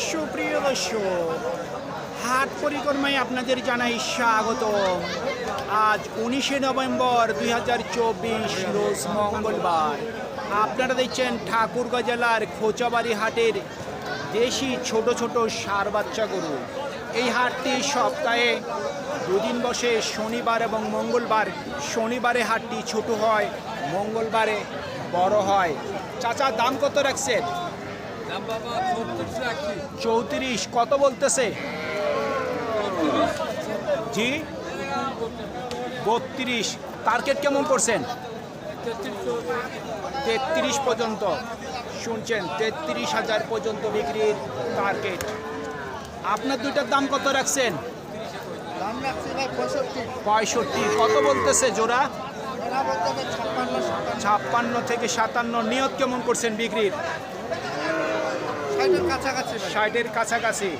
সুপ্রিয় দর্শক, হাট পরিক্রমায় আপনাদের জানাই স্বাগত। আজ 19শে নভেম্বর 2024 রোজ মঙ্গলবার। আপনারা দেখছেন ঠাকুরগাঁ জেলার খোঁচাবাড়ি হাটের দেশি ছোট ছোট ষাঁড় বাচ্চা গরু। এই হাটটি সপ্তাহে দুদিন বসে, শনিবার এবং মঙ্গলবার। শনিবারে হাটটি ছোট হয়, মঙ্গলবারে বড় হয়। চাচা, দাম কত রাখছেন? 34। কত বলতেছে? জি 32। টার্গেট কেমন করছেন? 33 পর্যন্ত। শুনছেন, 33,000 পর্যন্ত বিক্রির টার্গেট। আপনার দুইটার দাম কত রাখছেন? 65। কত বলতেছে জোড়া? 56 থেকে 57। নিয়ত কেমন করছেন বিক্রির? 60-এর কাছাকাছি।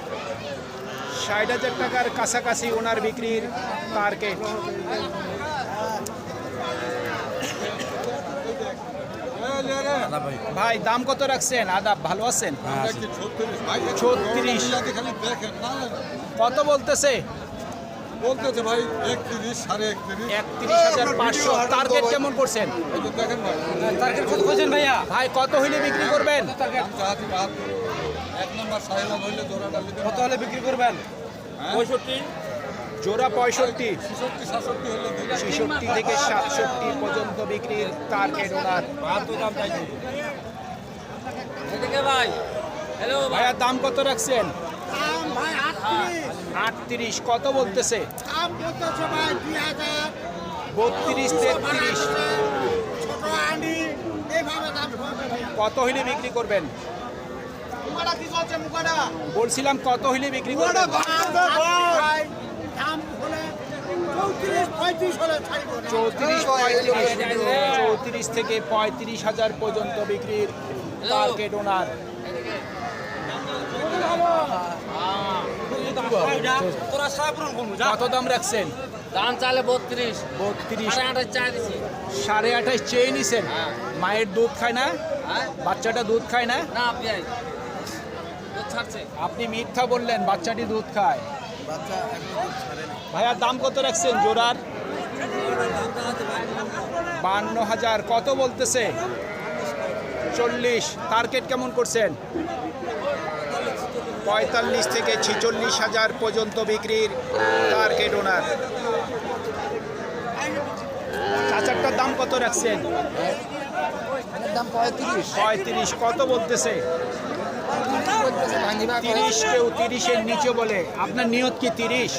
60,000 টাকার কাছাকাছি ওনার বিক্রির টার্গেট। ভাই, দাম কত রাখছেন? আদাব, ভালো আছেন? 36। কত বলতেছে? ভাই 31, 31.5। 31,500। টার্গেট কেমন করছেন? টার্গেট কত করছেন ভাইয়া? ভাই, কত হইলে বিক্রি করবেন? এক নম্বর সাহেব হইলে জোড়াটা কত হলে বিক্রি করবেন? 65, জোড়া 65। 66, 67 হইলে 66 থেকে 67 পর্যন্ত বিক্রির টার্গেট ওনার। ভাই হ্যালো ভাইয়া, দাম কত রাখছেন? 38। কত বলতেছে? 32, 33। কত হইলে বিক্রি করবেন? বলছিলাম কত হইলে বিক্রি করবেন? 34 থেকে 35,000 পর্যন্ত বিক্রির টার্গেট ওনার। কত দাম রাখছেন? দাম চালে 32। 32। 28 চা দিছি। 28.5 চেয়ে নিছেন? মায়ের দুধ খায় না? বাচ্চাটা দুধ খায় না? না ভাই দুধ ছাড়ছে। আপনি মিথ্যা বললেন, বাচ্চাটি দুধ খায়। ভাইয়া, দাম কত রাখছেন জোড়ার? 52,000। কত বলতেছে? 40। টার্গেট কেমন করছেন? 45 থেকে 46,000 পর্যন্ত বিক্রির টার্গেট ওনার। চাচারটার দাম কত রাখছেন? দাম 35। কত বলতেছে? 30। কেউ 30-এর নিচে বলে। আপনার নিয়ত কি 30?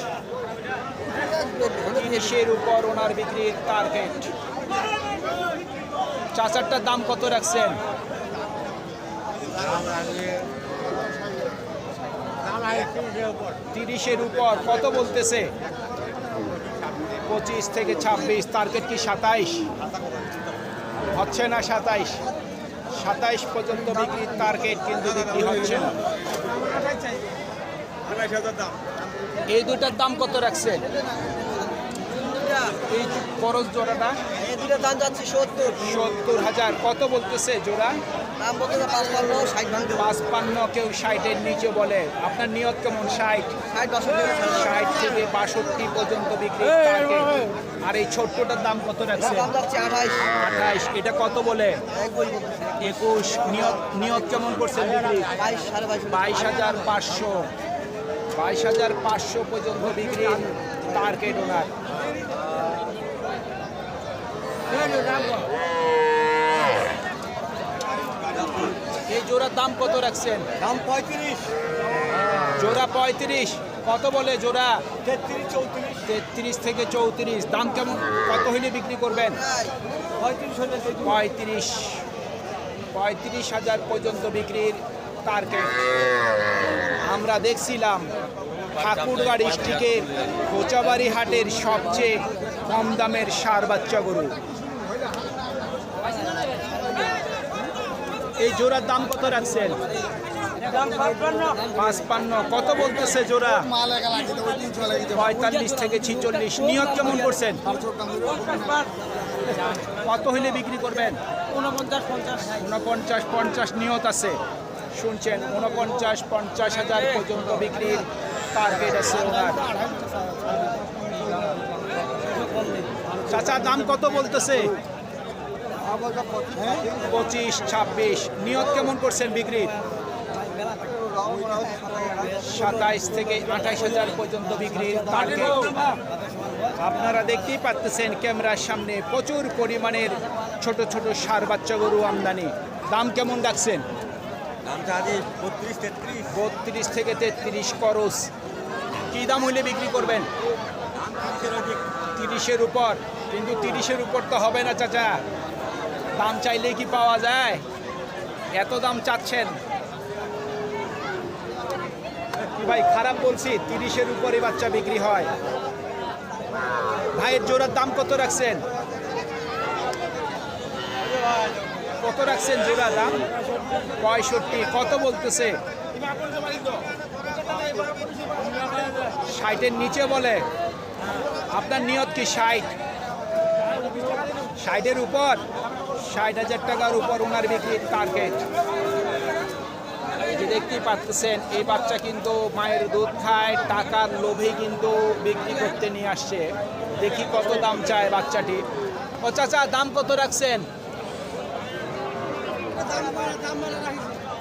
30-এর উপর ওনার বিক্রির টার্গেট। চাচারটার দাম কত রাখছেন? 30-এর উপর। কত বলতেছে? 25 থেকে 26। টার্গেট কি 27? হচ্ছে না 27। 27 পর্যন্ত বিক্রির টার্গেট, কিন্তু বিক্রি হচ্ছে না। এই দুটার দাম কত রাখছেন? এই করজ জোড়াটা এই দুটো দাম যাচ্ছে 70,000। কত বলতেছে জোড়া? দাম বলতে 55, 60 ভাঙতে 55। কেউ 60-এর নিচে বলে। আপনার নিয়ত কেমন? 60? 60 থেকে 62 পর্যন্ত বিক্রি টার্গেট। আর এই ছোট্টটার দাম কত রাখছেন? দাম যাচ্ছে 28, 28। এটা কত বলে? 21। নিয়ত কেমন করছেন বিক্রি? 22, 22.5। 22,500। 22,500 পর্যন্ত বিক্রি টার্গেট ওনার। এই জোড়ার দাম কত রাখছেন? দাম 35, জোড়া 35। কত বলে জোড়া? 33, 34, 33 থেকে 34। দাম কেমন, কত হইলে বিক্রি করবেন? 35 হলে 35,000 পর্যন্ত বিক্রির টার্গেট। আমরা দেখছিলাম ঠাকুরগাঁ ডিস্ট্রিক্টের খোঁচাবাড়ি হাটের সবচেয়ে কম দামের ষাঁড় বাচ্চা গরু। এই জোড়ার দাম কত রাখছেন? 55। কত বলতেছে জোড়া? 45 থেকে 46। নিয়ত কেমন করছেন? কত হইলে বিক্রি করবেন? 49, 50। 49, 50 নিয়ত আছে। শুনছেন 49-50 হাজার পর্যন্ত বিক্রির টার্গেট আছে ওনার। চাচা দাম কত বলতেছে? 25-26। নিয়ত কেমন করছেন বিক্রির? 27 থেকে 28 হাজার পর্যন্ত বিক্রির টার্গেট। আপনারা দেখতেই পাচ্ছেন ক্যামেরার সামনে প্রচুর পরিমাণের ছোট ছোট ষাঁড় বাচ্চা গরু আমদানি। দাম কেমন রাখছেন? 32 থেকে 33 করস। কি দাম হইলে বিক্রি করবেন? 30-এর উপর। কিন্তু 30-এর উপর তো হবে না চাচা, দাম চাইলে কি পাওয়া যায়? এত দাম চাচ্ছেন কি ভাই? খারাপ বলছি, 30-এর উপরে বাচ্চা বিক্রি হয়। ভাইয়ের জোড়ার দাম কত রাখছেন? কত রাখছেন জোড়া দাম? 65। কত বলতেছে? 60-এর নিচে বলে। আপনার নিয়ত কি 60? 60-এর উপর? 60,000 টাকার উপর ওনার বিক্রির টার্গেট। এই যে দেখতেই পাচ্ছেন এই বাচ্চা কিন্তু মায়ের দুধ খায়, টাকার লোভে কিন্তু বিক্রি করতে নিয়ে আসছে। দেখি কত দাম চায় বাচ্চাটি। ও চাচা দাম কত রাখছেন?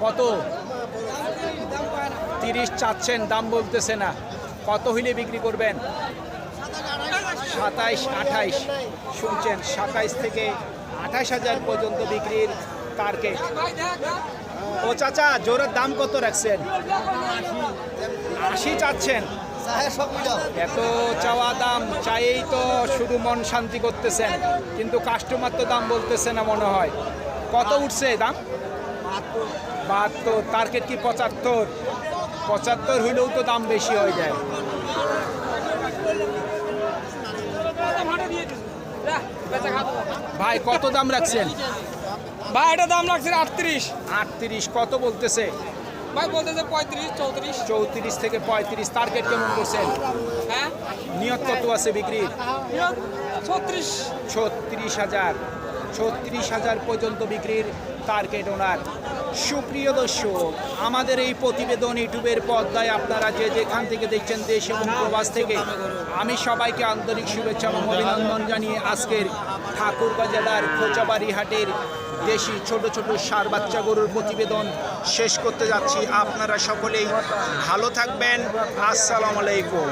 কত? 30 চাচ্ছেন, দাম বলতেছে না। কত হইলে বিক্রি করবেন? 27-28। শুনছেন 27 থেকে 28 হাজার পর্যন্ত বিক্রির টার্গেট। ও চাচা জোরের দাম কত রাখছেন? 80 চাচ্ছেন। এত চাওয়া দাম চাইই তো শুধু মন শান্তি করতেছেন, কিন্তু কাস্টমার তো দাম বলতেছে না মনে হয়। কত উঠছে দাম? 72। টার্গেট কি 75? 75 হইলেও তো দাম বেশি হয়ে যায়। ভাই কত দাম রাখছেন? ভাই এটা দাম লাগছে 38। 38। কত বলতেছে? ভাই বলতেছে 35-34। 34 থেকে 35। টার্গেট কেমন করছেন? হ্যাঁ নিয়ত কত আছে বিক্রির? 36। 36,000। 36,000 পর্যন্ত বিক্রির টার্গেট ওনার। সুপ্রিয় দর্শক, আমাদের এই প্রতিবেদন ইউটিউবের পর্দায় আপনারা যে যেখান থেকে দেখছেন, দেশ এবং প্রবাস থেকে, আমি সবাইকে আন্তরিক শুভেচ্ছা এবং অভিনন্দন জানিয়ে আজকের ঠাকুরগাঁ জেলার খোঁচাবাড়ি হাটের দেশি ছোট ছোট ষাঁড় বাচ্চা গরুর প্রতিবেদন শেষ করতে যাচ্ছি। আপনারা সকলেই ভালো থাকবেন। আসসালামু আলাইকুম।